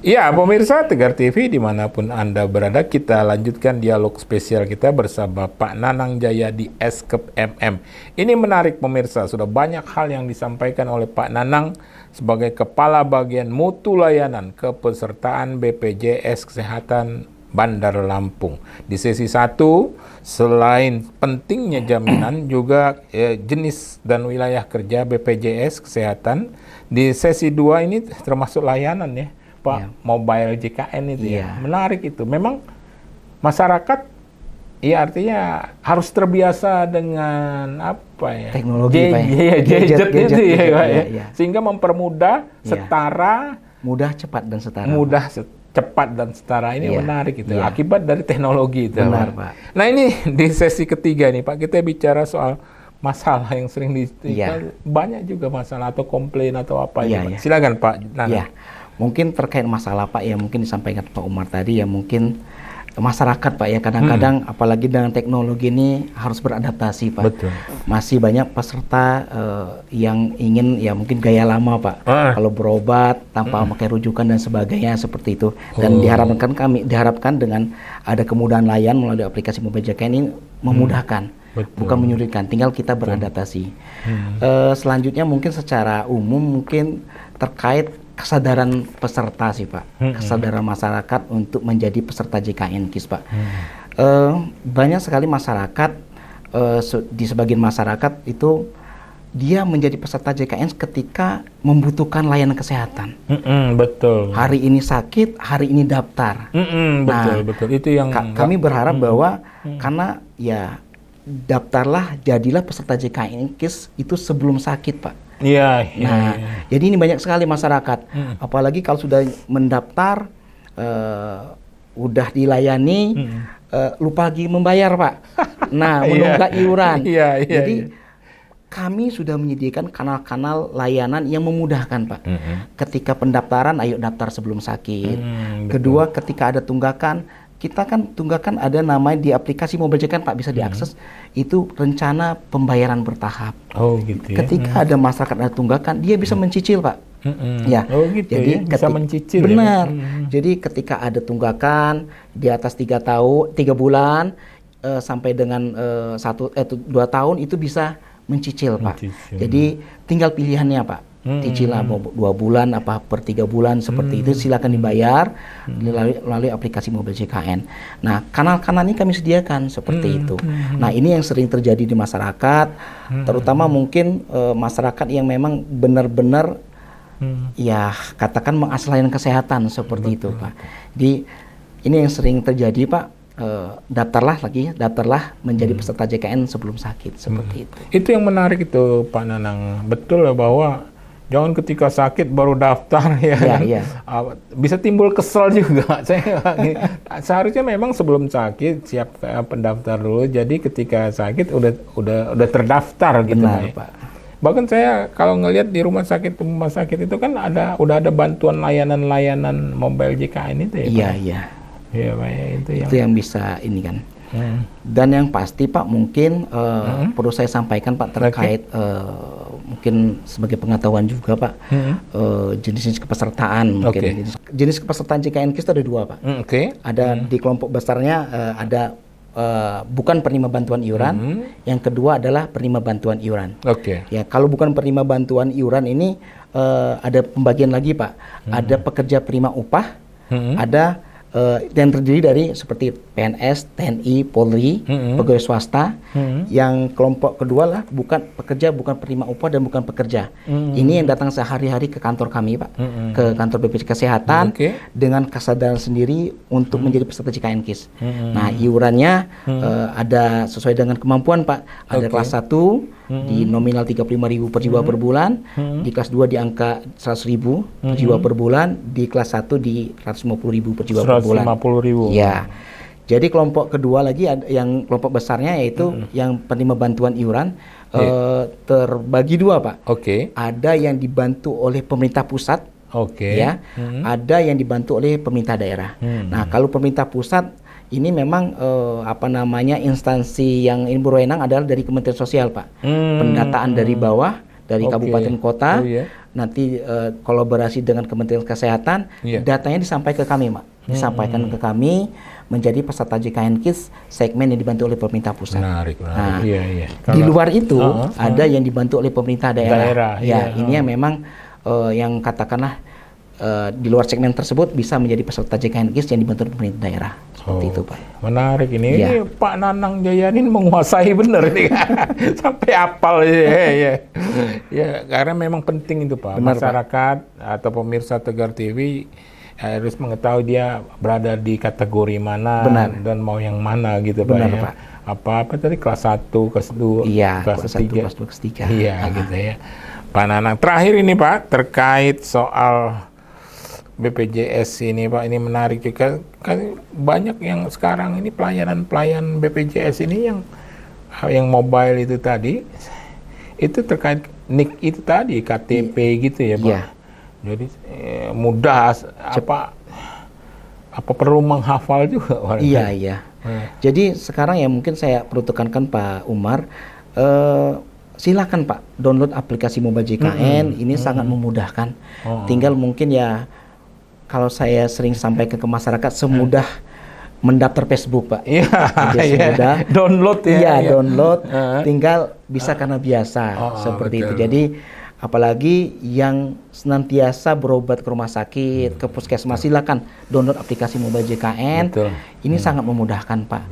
Iya, pemirsa Tegar TV dimanapun Anda berada, kita lanjutkan dialog spesial kita bersama Pak Nanang Jaya di Eskep MM. Ini menarik pemirsa, sudah banyak hal yang disampaikan oleh Pak Nanang sebagai Kepala Bagian Mutu Layanan Kepesertaan BPJS Kesehatan Bandar Lampung. Di sesi 1, selain pentingnya jaminan, juga jenis dan wilayah kerja BPJS Kesehatan. Di sesi 2 ini termasuk layanan ya, Pak, ya. Mobile JKN itu ya. Menarik itu. Memang masyarakat ya artinya harus terbiasa dengan apa ya? Teknologi gadget itu ya, Pak, ya. Sehingga mempermudah, setara, mudah, cepat dan setara. Mudah, cepat dan setara ini menarik itu. Akibat dari teknologi itu. Benar, Pak. Nah, ini di sesi ketiga nih, Pak, kita bicara soal masalah yang sering banyak juga masalah atau komplain atau apa ini, Pak. Silakan Pak Nanang. Mungkin terkait masalah Pak ya, mungkin disampaikan Pak Umar tadi ya, mungkin masyarakat Pak ya kadang-kadang apalagi dengan teknologi ini harus beradaptasi Pak. Betul. Masih banyak peserta yang ingin ya mungkin gaya lama Pak. Kalau berobat tanpa pakai rujukan dan sebagainya seperti itu. Dan diharapkan dengan ada kemudahan layan melalui aplikasi Mobile JKN ini memudahkan. Bukan menyulitkan, tinggal kita beradaptasi. Selanjutnya mungkin secara umum mungkin terkait kesadaran peserta sih Pak, kesadaran masyarakat untuk menjadi peserta JKN KIS Pak. Banyak sekali masyarakat, di sebagian masyarakat itu dia menjadi peserta JKN ketika membutuhkan layanan kesehatan. Betul. Hari ini sakit, hari ini daftar. Betul. Itu yang kami berharap bahwa karena ya daftarlah, jadilah peserta JKN KIS itu sebelum sakit Pak. Jadi ini banyak sekali masyarakat, apalagi kalau sudah mendaftar, udah dilayani, lupa lagi membayar Pak. Menunggak iuran. Jadi kami sudah menyediakan kanal-kanal layanan yang memudahkan Pak. Ketika pendaftaran, ayo daftar sebelum sakit. Kedua, ketika ada tunggakan, kita kan tunggakan ada namanya di aplikasi Mobile JKN Pak, bisa diakses, itu rencana pembayaran bertahap. Ketika ada masyarakat ada tunggakan, dia bisa mencicil Pak. Jadi bisa mencicil. Benar. Jadi ketika ada tunggakan di atas 3 bulan sampai dengan 2 tahun itu bisa mencicil Pak. Jadi tinggal pilihannya Pak. Cicilan 2 bulan apa per 3 bulan seperti itu, silakan dibayar melalui aplikasi Mobile JKN. Nah, kanal-kanal ini kami sediakan seperti itu. Nah, ini yang sering terjadi di masyarakat, terutama mungkin masyarakat yang memang benar-benar ya katakan mengakses layanan kesehatan seperti itu Pak. Jadi ini yang sering terjadi Pak. Daftarlah menjadi peserta JKN sebelum sakit seperti itu. Itu yang menarik itu Pak Nanang. Betul ya bahwa jangan ketika sakit baru daftar bisa timbul kesel juga. Seharusnya memang sebelum sakit siap pendaftar dulu. Jadi ketika sakit udah terdaftar gitu. Benar, Pak. Bahkan saya kalau ngelihat di rumah sakit itu kan udah ada bantuan layanan Mobile JKN itu ya. Iya Pak, itu yang bisa ini kan. Dan yang pasti Pak mungkin perlu saya sampaikan Pak terkait mungkin sebagai pengetahuan juga Pak, jenis kepesertaan mungkin. Jenis kepesertaan JKN KIS itu ada 2 Pak. Ada di kelompok besarnya ada bukan penerima bantuan iuran, yang kedua adalah penerima bantuan iuran. Ya, kalau bukan penerima bantuan iuran ini ada pembagian lagi Pak. Ada pekerja penerima upah, ada yang terdiri dari seperti PNS, TNI, Polri, pegawai swasta. Yang kelompok kedua lah bukan penerima upah dan bukan pekerja. Ini yang datang sehari-hari ke kantor kami Pak, ke kantor BPJS Kesehatan dengan kesadaran sendiri untuk menjadi peserta JKN KIS. Nah, iurannya ada sesuai dengan kemampuan Pak. Ada kelas 1 di nominal 35.000 per jiwa per bulan, di kelas 2 di angka 100.000 per jiwa per bulan, di kelas 1 di 150.000 per jiwa per bulan. 150.000. Ya. Jadi kelompok kedua lagi yang kelompok besarnya yaitu yang penerima bantuan iuran terbagi 2 Pak. Ada yang dibantu oleh pemerintah pusat, ada yang dibantu oleh pemerintah daerah. Nah, kalau pemerintah pusat ini memang instansi yang berwenang adalah dari Kementerian Sosial Pak. Pendataan dari bawah dari Oke. kabupaten kota, Oh, iya. nanti kolaborasi dengan Kementerian Kesehatan, Iya. datanya disampaikan ke kami, Mak. Disampaikan ke kami menjadi peserta JKN KIS segmen yang dibantu oleh pemerintah pusat. Menarik. Nah, Iya, iya. di luar itu Heeh, ada yang dibantu oleh pemerintah daerah. Daerah, iya, Ini yang memang yang katakanlah di luar segmen tersebut bisa menjadi peserta JKN KIS yang dibantu oleh pemerintah daerah. Seperti itu, Pak. Menarik ini. Iya. Ini Pak Nanang Jaya ini menguasai benar ini. Sampai apal ya. Ya, karena memang penting itu, Pak. Benar, Masyarakat atau pemirsa Tegar TV harus mengetahui dia berada di kategori mana. Benar. Dan mau yang mana gitu, Benar, Pak. Ya. Pak. Apa tadi kelas 1, kelas 2, Iya, kelas kelas 1, 3. kelas 2, kelas 3. Iya, gitu ya. Pak Nanang, terakhir ini Pak, terkait soal BPJS ini Pak, ini menarik juga. Kan banyak yang sekarang ini pelayanan BPJS ini yang mobile itu tadi, itu terkait NIK itu tadi, KTP gitu ya Pak. Iya. Jadi mudah, apa perlu menghafal juga? Iya, iya. Jadi sekarang ya mungkin saya perlu tekankan Pak Umar, silakan Pak download aplikasi mobile JKN, ini sangat memudahkan. Tinggal mungkin ya kalau saya sering sampaikan ke masyarakat semudah mendaftar Facebook Pak. Iya, Jadi iya. semudah Download ya. Iya, Iya. download, tinggal bisa karena biasa seperti betul. itu. Jadi apalagi yang senantiasa berobat ke rumah sakit, ke puskesmas, silakan download aplikasi mobile JKN. Betul. Ini sangat memudahkan Pak.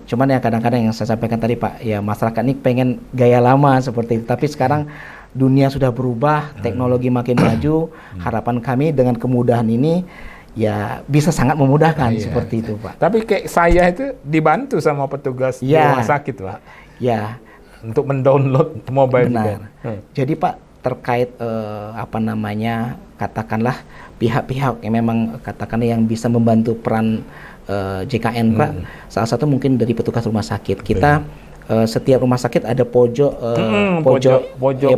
Cuman ya kadang-kadang yang saya sampaikan tadi Pak, ya masyarakat ini pengen gaya lama seperti itu. Tapi sekarang dunia sudah berubah, teknologi makin maju. Harapan kami dengan kemudahan ini ya bisa sangat memudahkan seperti itu Pak. Tapi kayak saya itu dibantu sama petugas di Iya. rumah sakit Pak. Ya. Untuk mendownload mobile Benar. juga. Jadi Pak terkait katakanlah pihak-pihak yang memang katakanlah yang bisa membantu peran JKN Pak. Salah satu mungkin dari petugas rumah sakit. Kita setiap rumah sakit ada pojok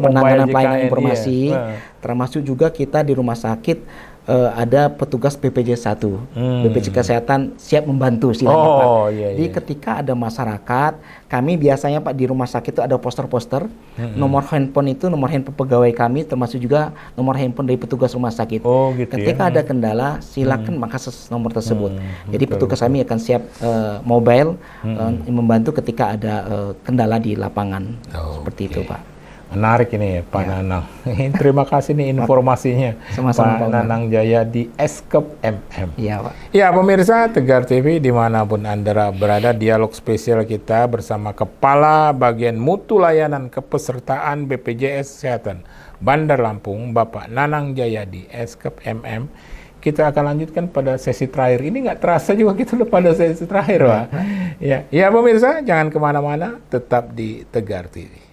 penanganan mobile pelayanan JKN, informasi. iya. Termasuk juga kita di rumah sakit ada petugas BPJS 1, BPJS Kesehatan siap membantu silakan Pak. Iya, Jadi iya. ketika ada masyarakat, kami biasanya Pak di rumah sakit itu ada poster-poster, nomor handphone itu nomor handphone pegawai kami, termasuk juga nomor handphone dari petugas rumah sakit. Oh, gitu Ketika ya. ada kendala, silakan mengakses nomor tersebut. Jadi betul, petugas kami akan siap mobile membantu ketika ada kendala di lapangan. Seperti itu Pak. Menarik ini ya Pak Nanang. Terima kasih nih informasinya. Sama-sama, Pak Pak Umar. Nanang Jaya di Eskep MM. Iya Pak. Ya pemirsa Tegar TV dimanapun Anda berada, dialog spesial kita bersama Kepala Bagian Mutu Layanan Kepesertaan BPJS Kesehatan Bandar Lampung, Bapak Nanang Jaya di Eskep MM. Kita akan lanjutkan pada sesi terakhir. Ini nggak terasa juga kita udah pada sesi terakhir Pak. Ya pemirsa jangan kemana-mana, tetap di Tegar TV.